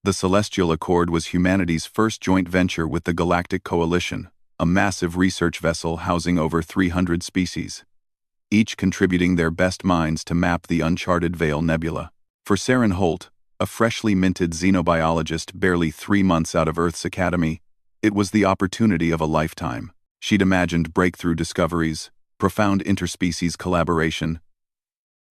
The Celestial Accord was humanity's first joint venture with the Galactic Coalition, a massive research vessel housing over 300 species, each contributing their best minds to map the uncharted Veil Nebula. For Saren Holt, a freshly minted xenobiologist barely 3 months out of Earth's academy, it was the opportunity of a lifetime. She'd imagined breakthrough discoveries, profound interspecies collaboration,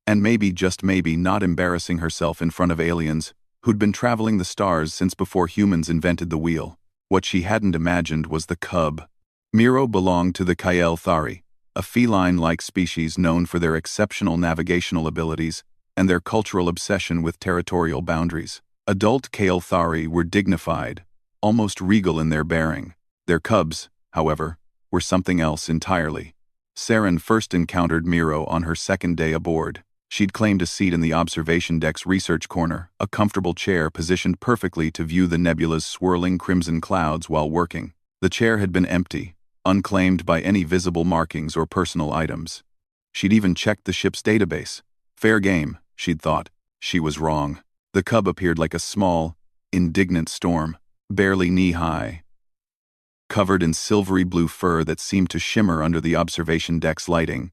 and maybe, just maybe, not embarrassing herself in front of aliens who'd been traveling the stars since before humans invented the wheel. What she hadn't imagined was the cub. Miro belonged to the Kael Thari, a feline-like species known for their exceptional navigational abilities and their cultural obsession with territorial boundaries. Adult Kael Thari were dignified, almost regal in their bearing. Their cubs, however, were something else entirely. Saren first encountered Miro on her second day aboard. She'd claimed a seat in the observation deck's research corner, a comfortable chair positioned perfectly to view the nebula's swirling crimson clouds while working. The chair had been empty, unclaimed by any visible markings or personal items. She'd even checked the ship's database. Fair game, she'd thought. She was wrong. The cub appeared like a small, indignant storm, barely knee-high, covered in silvery blue fur that seemed to shimmer under the observation deck's lighting.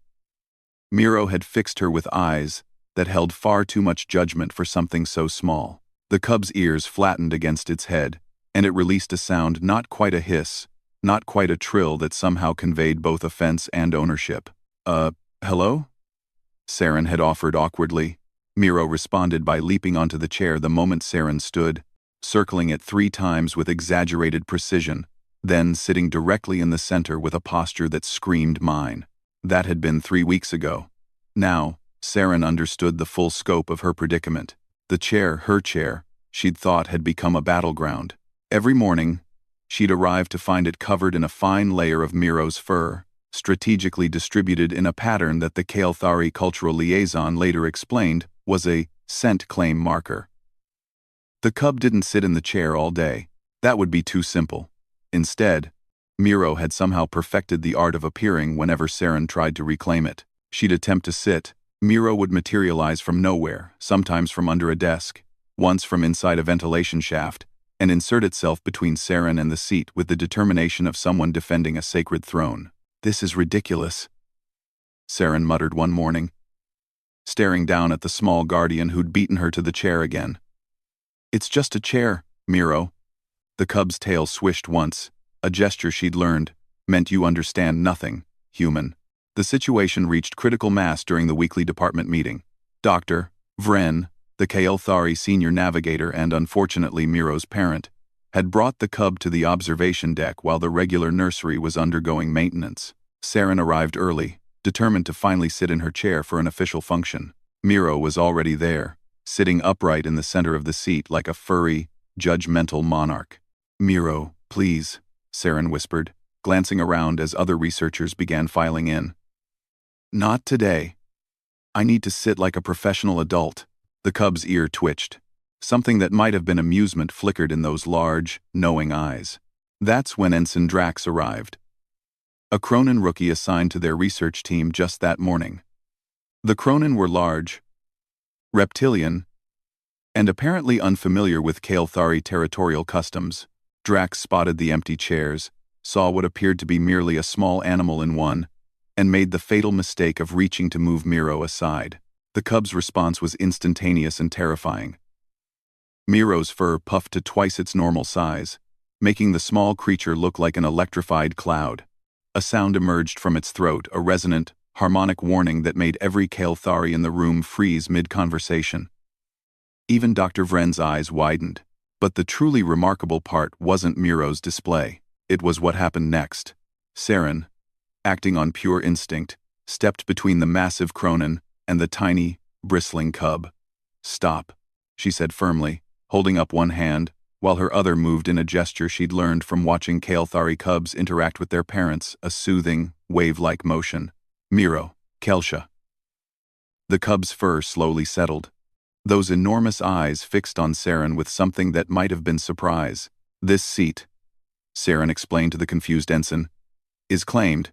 Miro had fixed her with eyes that held far too much judgment for something so small. The cub's ears flattened against its head, and it released a sound, not quite a hiss, not quite a trill, that somehow conveyed both offense and ownership. Hello? Saren had offered awkwardly. Miro responded by leaping onto the chair the moment Saren stood, circling it 3 times with exaggerated precision, then sitting directly in the center with a posture that screamed mine. That had been 3 weeks ago. Now, Saren understood the full scope of her predicament. The chair, her chair, she'd thought had become a battleground. Every morning, she'd arrive to find it covered in a fine layer of Miro's fur, strategically distributed in a pattern that the Kael Thari cultural liaison later explained was a scent claim marker. The cub didn't sit in the chair all day. That would be too simple. Instead, Miro had somehow perfected the art of appearing whenever Saren tried to reclaim it. She'd attempt to sit. Miro would materialize from nowhere, sometimes from under a desk, once from inside a ventilation shaft, and insert itself between Saren and the seat with the determination of someone defending a sacred throne. "This is ridiculous," Saren muttered one morning, staring down at the small guardian who'd beaten her to the chair again. "It's just a chair, Miro." The cub's tail swished once, a gesture she'd learned, meant "you understand nothing, human." The situation reached critical mass during the weekly department meeting. Dr. Vren, the Kael Thari senior navigator and unfortunately Miro's parent, had brought the cub to the observation deck while the regular nursery was undergoing maintenance. Saren arrived early, determined to finally sit in her chair for an official function. Miro was already there, sitting upright in the center of the seat like a furry, judgmental monarch. "Miro, please," Saren whispered, glancing around as other researchers began filing in. "Not today. I need to sit like a professional adult." The cub's ear twitched. Something that might have been amusement flickered in those large, knowing eyes. That's when Ensign Drax arrived, a Cronin rookie assigned to their research team just that morning. The Cronin were large, reptilian, and apparently unfamiliar with Kael Thari territorial customs. Drax spotted the empty chairs, saw what appeared to be merely a small animal in one, and made the fatal mistake of reaching to move Miro aside. The cub's response was instantaneous and terrifying. Miro's fur puffed to twice its normal size, making the small creature look like an electrified cloud. A sound emerged from its throat, a resonant, harmonic warning that made every Kael Thari in the room freeze mid-conversation. Even Dr. Vren's eyes widened. But the truly remarkable part wasn't Miro's display. It was what happened next. Saren, acting on pure instinct, stepped between the massive Cronin and the tiny, bristling cub. "Stop," she said firmly, holding up one hand, while her other moved in a gesture she'd learned from watching Kael Thari cubs interact with their parents, a soothing, wave-like motion. "Miro, Kelsha." The cub's fur slowly settled, those enormous eyes fixed on Saren with something that might have been surprise. "This seat," Saren explained to the confused ensign, "is claimed.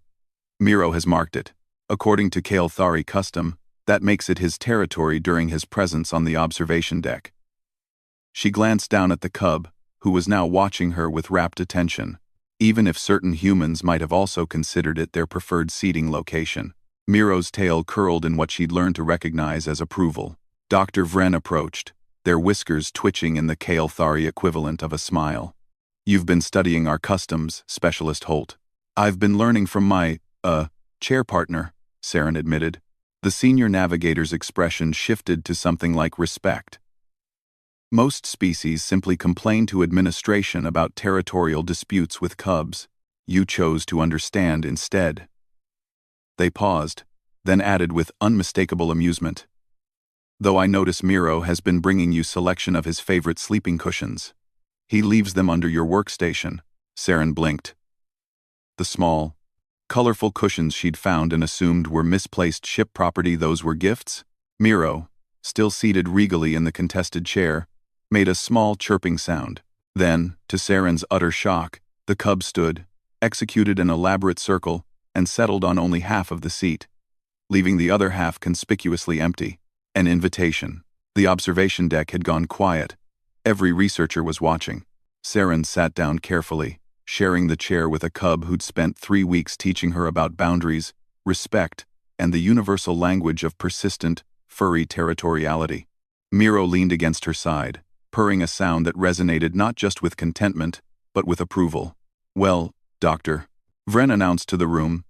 Miro has marked it. According to Kael Thari custom, that makes it his territory during his presence on the observation deck." She glanced down at the cub, who was now watching her with rapt attention, even if certain humans might have also considered it their preferred seating location. Miro's tail curled in what she'd learned to recognize as approval. Dr. Vren approached, their whiskers twitching in the Kael'thari equivalent of a smile. "You've been studying our customs, Specialist Holt." "I've been learning from my, chair partner," Saren admitted. The senior navigator's expression shifted to something like respect. "Most species simply complain to administration about territorial disputes with cubs. You chose to understand instead." They paused, then added with unmistakable amusement, "Though I notice Miro has been bringing you selection of his favorite sleeping cushions. He leaves them under your workstation." Saren blinked. The small, colorful cushions she'd found and assumed were misplaced ship property, those were gifts? Miro, still seated regally in the contested chair, made a small chirping sound. Then, to Saren's utter shock, the cub stood, executed an elaborate circle, and settled on only half of the seat, leaving the other half conspicuously empty. An invitation. The observation deck had gone quiet. Every researcher was watching. Saren sat down carefully, sharing the chair with a cub who'd spent 3 weeks teaching her about boundaries, respect, and the universal language of persistent, furry territoriality. Miro leaned against her side, purring a sound that resonated not just with contentment, but with approval. "Well, Doctor," Vren announced to the room,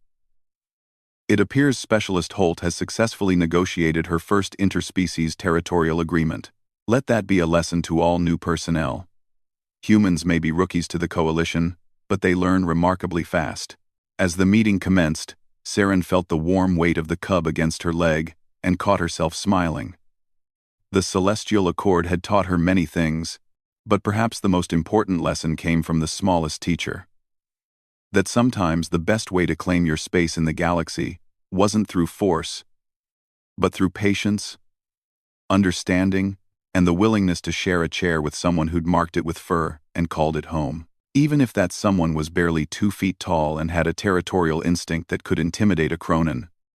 "it appears Specialist Holt has successfully negotiated her first interspecies territorial agreement. Let that be a lesson to all new personnel. Humans may be rookies to the Coalition, but they learn remarkably fast." As the meeting commenced, Saren felt the warm weight of the cub against her leg and caught herself smiling. The Celestial Accord had taught her many things, but perhaps the most important lesson came from the smallest teacher. That sometimes the best way to claim your space in the galaxy wasn't through force, but through patience, understanding, and the willingness to share a chair with someone who'd marked it with fur and called it home. Even if that someone was barely 2 feet tall and had a territorial instinct that could intimidate a Cronin.